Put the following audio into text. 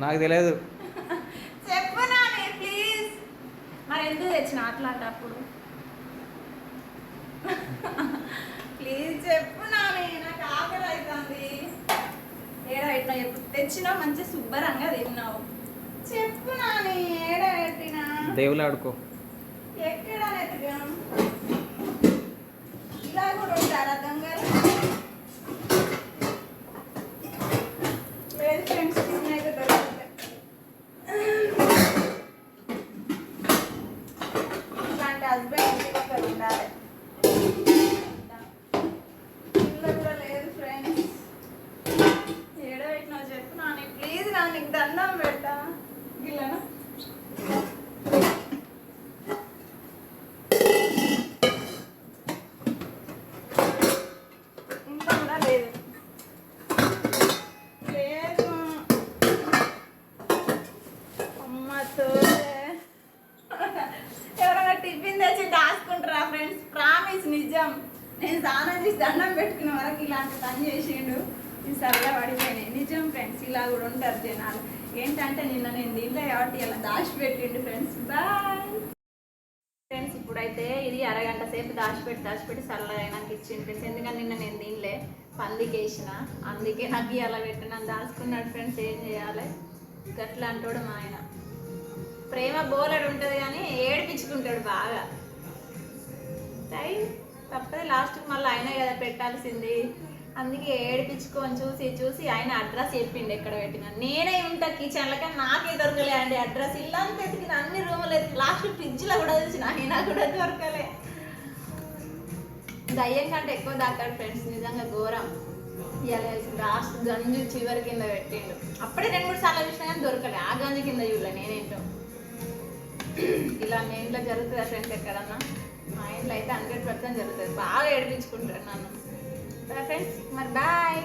నాకు తెలియదు. చెప్పు నాని ప్లీజ్. మరి ఎందుకు తెచ్చిన అట్లాంటప్పుడు? ప్లీజ్ చెప్పు నాని, నాకు ఆకలి అవుతుంది. ఏడా పెట్టినా చెప్పు. తెచ్చినా మంచి శుభ్రంగా తిన్నావు. చెప్పు నాని, ఏడా పెట్టినా? దేవుళ్ళు ఆడుకో. ఎక్కడ ఎత్తగా ఇలా కూడా ఉంటారా దొంగలు? లేదు ఫ్రెండ్స్, తిన్నాక దొరుకుతాయి. ఇట్లాంటి హస్బెండ్ ఇక్కడ ఉండాలి. ఇల్లు కూడా లేదు ఫ్రెండ్స్. ఏడో పెట్టినావు చెప్పు నాని ప్లీజ్. నా నీకు దండం పెట్టా. గిల్లనా ఇంకా కూడా లేదు. లేదు అమ్మతో ఎవరైనా టిఫిన్ తెచ్చి దాచుకుంటారా ఫ్రెండ్స్? ప్రామిస్, నిజం. నేను స్నానం చేసి దండం పెట్టుకునే వరకు ఇలాంటి పని చేసిండు. ఈ సరదా పడిపోయినాయి. నిజం ఫ్రెండ్స్, ఇలా కూడా ఉంటారు జనాలు. ఏంటంటే నిన్న నేను దీంట్లో కాబట్టి ఇలా దాచిపెట్టిండు ఫ్రెండ్స్. Bye friends. ఇప్పుడైతే ఇది అరగంట సేపు దాచిపెట్టి చల్లగా నాకు ఇచ్చింది ఫ్రెండ్స్. ఎందుకంటే నిన్న నేను దీనిలే పందికి వేసిన, అందుకే నాకు అలా పెట్టి నన్ను దాచుకున్నాడు ఫ్రెండ్స్. ఏం చేయాలి? గట్లా అంటాడు మా ఆయన. ప్రేమ బోలెడు ఉంటుంది కానీ ఏడిపించుకుంటాడు బాగా. తప్పదు, లాస్ట్కి మళ్ళీ ఆయనే కదా పెట్టాల్సింది. అందుకే ఏడిపించుకొని చూసి ఆయన అడ్రస్ చెప్పిండు ఎక్కడ పెట్టినా. నేనే ఉంటా కిచెన్లో, కానీ నాకే దొరకలే అండి అడ్రస్. ఇల్లంతా ఎతికిన, అన్ని రూములు లాస్ట్ ఫ్రిడ్జ్లో కూడా తెలిసిన, అయినా కూడా దొరకలే. దయ్యం కంటే ఎక్కువ దాకాడు ఫ్రెండ్స్, నిజంగా ఘోరం. ఇలా లాస్ట్ గంజు చివరి కింద పెట్టిండు. అప్పుడే 2-3 సార్లు చూసినా కానీ దొరకలే. ఆ గంజు కింద చూడలే నేనేంటో. ఇలా మీ ఇంట్లో జరుగుతుందా ఫ్రెండ్స్? ఎక్కడన్నా మా ఇంట్లో అయితే 100% జరుగుతుంది. బాగా ఏడిపించుకుంటారు నన్ను ఫ్రెండ్స్. మరి బాయ్.